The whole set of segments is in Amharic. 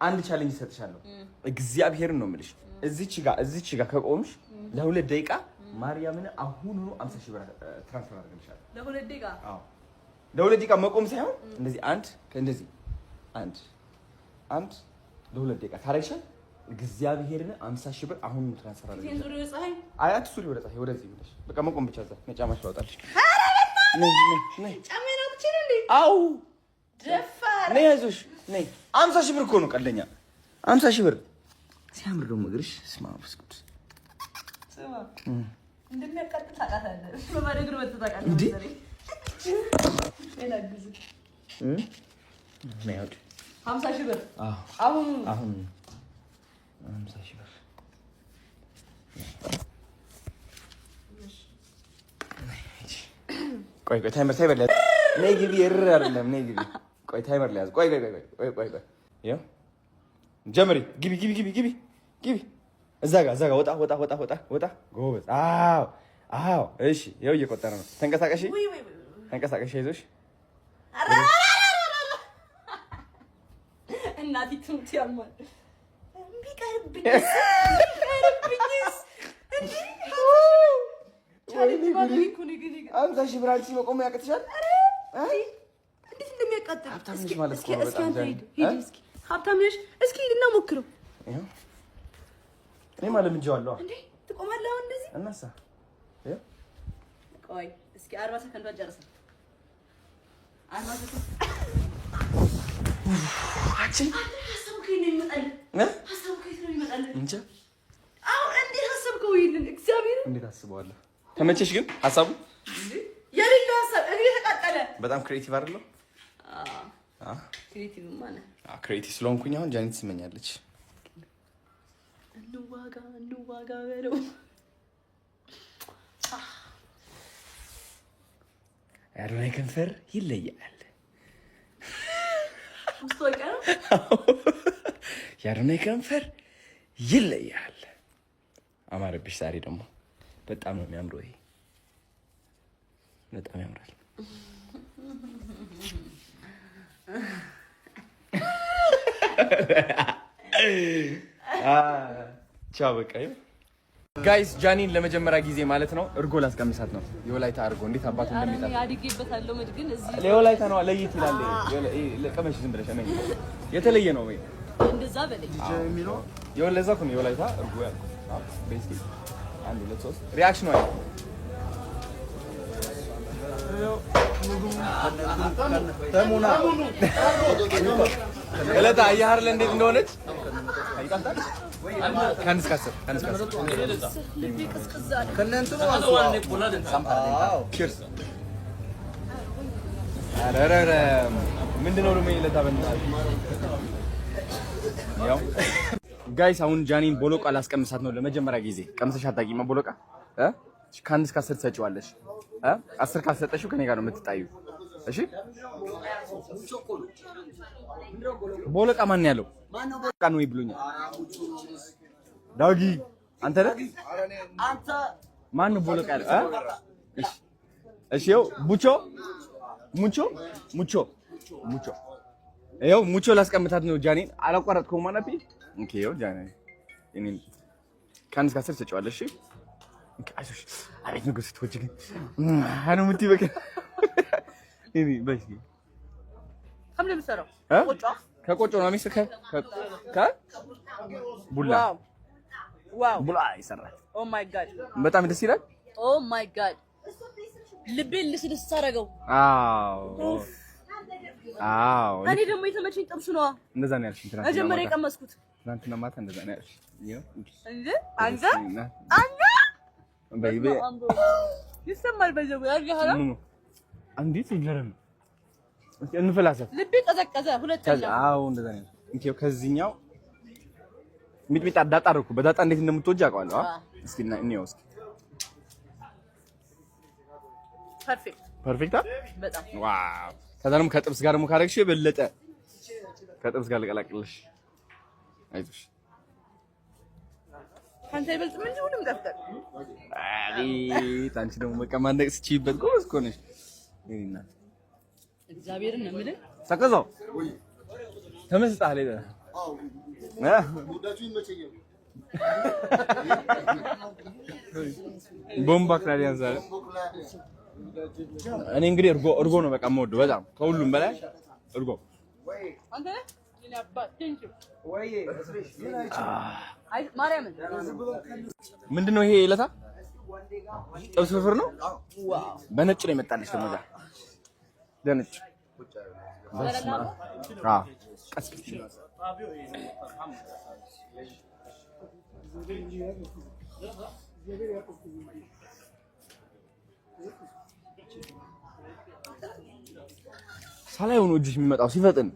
አንድ ቻሌንጅ ሰጥሻለሁ እግዚአብሔርን ነው የምልሽ እዚች ጋር ከቆምሽ ለ2 ደቂቃ ማርያምን አሁኑኑ 50,000 ብር ትራንስፈር አድርግልሻለሁ ለ2 ደቂቃ አዎ ለ2 ደቂቃ መቆም ሳይሆን እንደዚህ እንደዚህ አንድ ለ2 ደቂቃ ታረግሻል እግዚአብሔርን 50,000 ብር አሁኑኑ ትራንስፈር አድርግልሻለሁ ዙሪ ወጻይ አያት ሱሪ ወደ ፀሐይ ወደዚህ ብለሽ በቃ መቆም ብቻ እዛ ነጫማሽ ታወጣልሽ ነይ ጫሜና ብቻ እንዴ አው ደፋር ነይ አይዞሽ ነይ 50,000 ብር እኮ ነው ቀለኛ 50,000 ብር ሲያምር ደግሞ እግርሽ ስማ ብስኩት ስማ እንደሚያቃጥል ታውቃታለህ በባዶ እግር ወጥተህ መሰለኝ ለላግዝ ነይ አውጪ 50,000 ብር አሁን 50,000 ብር ቆይ ታይመር ነይ ግቢ አይደለም ነይ ግቢ ቆይ ታይመር ላይ ያዝ ቆይ ያው ጀምሪ ግቢ እዛ ጋር ወጣ ጎበዝ አዎ እሺ ይኸው እየቆጠረ ነው ተንቀሳቀሽ አይዞሽ እናቲ ትምት ያማል ቢቀርብኝ እንዴ 50,000 ብር አንቺ መቆም ያቅትሻል እንዴት እንደሚያቃጥል ሀብታም ነሽ ማለት ነው በጣም እስኪ ሀብታም ነሽ እስኪ ሂድና ሞክረው እኔ ማለት ምንጀዋለሁ እንዴ ትቆማለህ አሁን እንደዚህ እናሳ ቆይ እስኪ 40 ሰከንድ ጨርሰ 40 ሰከንድ አንቺ ሀሳብከኝ ነው ይመጣል ሀሳብከኝ ነው ይመጣል እንጃ አሁን እንዴት ሀሳብከው ይልን እግዚአብሔር እንዴት አስበዋለሁ ተመቸሽ ግን ሀሳቡ የሌላ ሀሳብ እኔ ተቃጠለ በጣም ክሬቲቭ አይደለም ክሬቲቭ ማለት ክሬቲቭ ስለሆንኩኝ አሁን ጃኒት ትስመኛለች እንዋጋ በለው ያዶናይ ከንፈር ይለያል ያዶናይ ከንፈር ይለያል አማረብሽ ዛሬ ደግሞ በጣም ነው የሚያምረው ይሄ በጣም ያምራል ቻው በቃ ጋይስ ጃኒን ለመጀመሪያ ጊዜ ማለት ነው እርጎ ላስቀምሳት ነው የወላይታ እርጎ እንዴት አባቱ እንደሚጣ ያድግበታለሁ ግን እዚህ ለወላይታ ነው ለይት ይላል ለቀመሽ ዝም ብለሽ ነው የተለየ ነው ወይ እንደዛ በለኝ የሚለው የወለዛ ነው የወላይታ እርጎ ያልኩት ቤስኪ 1 2 3 ሪአክሽን ነው ተሙና ለታ ያህርለ እንዴት እንደሆነች አይቃጣል ካንስ ካሰር ልቤ ቅዝቅዛለ ከነንቱ ነው አንሷል ቺርስ አረረረ ምንድነው ደግሞ ለታ በእናትህ ያው ጋይስ አሁን ጃኒን ቦሎቃ ላስቀምሳት ነው ለመጀመሪያ ጊዜ ቀምሰሽ አታውቂም ቦሎቃ ከአንድ እስከ 10 ትሰጪዋለሽ 10 ካልሰጠሽው ከኔ ጋር ነው የምትጣዩ እሺ ቦሎቃ ማን ያለው ቦሎቃ ነው ይብሉኛል ዳጊ አንተ ነህ አንተ ማን ቦሎቃ ያለው እሺ ይኸው ሙቾ ይኸው ሙቾ ላስቀምጣት ነው ጃኒን አላቋረጥኩም ማናፒ ኦኬ ይኸው ጃኒ እኔ ከአንድ እስከ 10 ትሰጪዋለሽ እሺ አይዞሽ አሬት ንጉስ ትወጪ ግን አኑ ምት ይበቃ እኔ በሺ ከምለ ምሰራው ከቆጮ ነው የሚስ ቡላ ዋው ቡላ ይሰራል ኦ ማይ ጋድ በጣም ደስ ይላል ኦ ማይ ጋድ ልቤን ልስልስ አደረገው አዎ እኔ ደግሞ የተመቸኝ ጥብስ ነው እንደዛ ነው ያልሽኝ ትናንትና መጀመሪያ የቀመስኩት ትናንትና ማታ እንደዛ ነው ያልሽኝ እንዴ አንተ በይቤ ይሰማል በዘው ያርጋላ እንዴት ይገርም እንፈላሰፍ ልቤ ቀዘቀዘ ሁለተኛ አዎ እንደዛ ነው እንዴው ከዚህኛው ሚጥሚጣ ዳጣ አደረኩ በዳጣ እንዴት እንደምትወጂ አውቃለሁ እስኪ እንየው እስኪ ፐርፌክት በጣም ዋው ከዛንም ከጥብስ ጋር ደግሞ ካረግሽ በለጠ ከጥብስ ጋር ለቀላቅልሽ አይዞሽ አንተ ይበልጥ ምን ይሁንም ደፍተር አቤት አንቺ ደግሞ በቃ ማንደቅስ ቺበት ጎበዝ እኮ ነሽ ይሄና እግዚአብሔርን ነው የምልህ ሰከዘው ተመስጣህ ላይ ቦምባ ክላዲያን ዛሬ እኔ እንግዲህ እርጎ ነው በቃ የምወደው በጣም ከሁሉም በላይ እርጎ። አንተ የኔ አባት ቴንኪው ወይ አይ ማርያም ምንድነው ይሄ ለታ ጥብስ ፍርፍር ነው። ዋው በነጭ ነው የመጣልሽ ደግሞ ዛ በነጭ ሳላይ ሆኖ እጅሽ የሚመጣው ሲፈጥን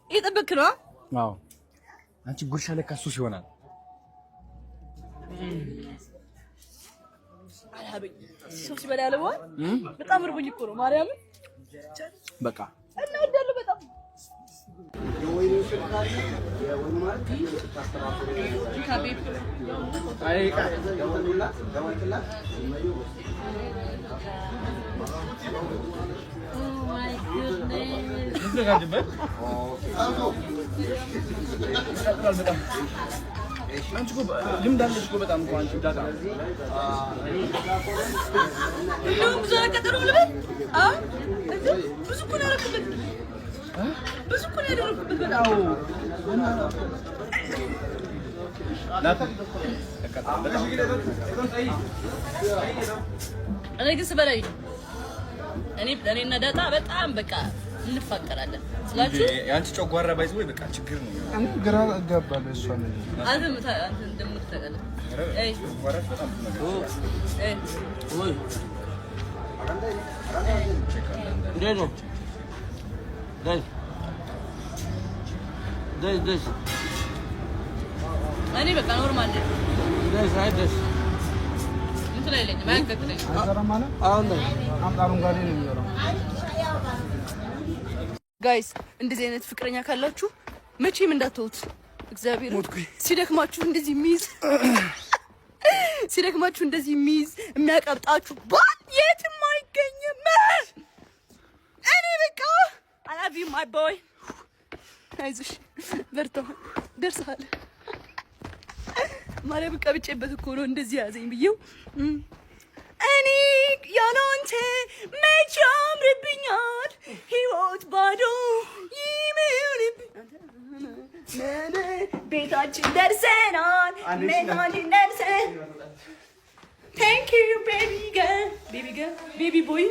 እየጠበክ ነው። አዎ አንቺ ጉርሻ ለካ ሱስ ይሆናል። አላበኝ ሰው ሲበላ ያለው በጣም እርቦኝ እኮ ነው ማርያም በቃ እና ወደሉ በጣም አንቺ እኮ ልምድ አለሽ እኮ በጣም እኮ አንቺ ዳታ ብዙ አቀጠሩ ልበል ብዙ እኮ ነው ያደረኩበት ብዙ እኮ ነው ያደረኩበት በጣም እኔ ግን ስበላይ እኔና ዳጣ በጣም በቃ እንፋቀራለን ስላችሁ ያንቺ ጨጓራ ባይዝ ወይ በቃ ችግር ነው። ግራ አጋባለሁ እሷ ነው አንተ እንደምትታቀለ አይ ወራሽ በጣም ነገር አይ ወይ ደዶ ደስ እኔ በቃ ኖርማል ነኝ ደስ እንትን ላይ ለኝ ማይከተለኝ አዘራማና አሁን አምጣሩን ጋር ነው የሚወራው። ጋይስ እንደዚህ አይነት ፍቅረኛ ካላችሁ መቼም እንዳትተውት። እግዚአብሔር ሲደክማችሁ እንደዚህ የሚይዝ የሚያቀብጣችሁ ባል የትም አይገኝም። እኔ በቃ I love you my boy። አይዞሽ በርታ ደርሰሃል። ማርያም ቀብጬበት እኮ ነው እንደዚህ ያዘኝ ብዬው እኔ ያለ አንተ መቼ ያምርብኛል ህይወት ባዶ ይምርብኛል። ቤታችን ደርሰናል Thank you baby girl baby boy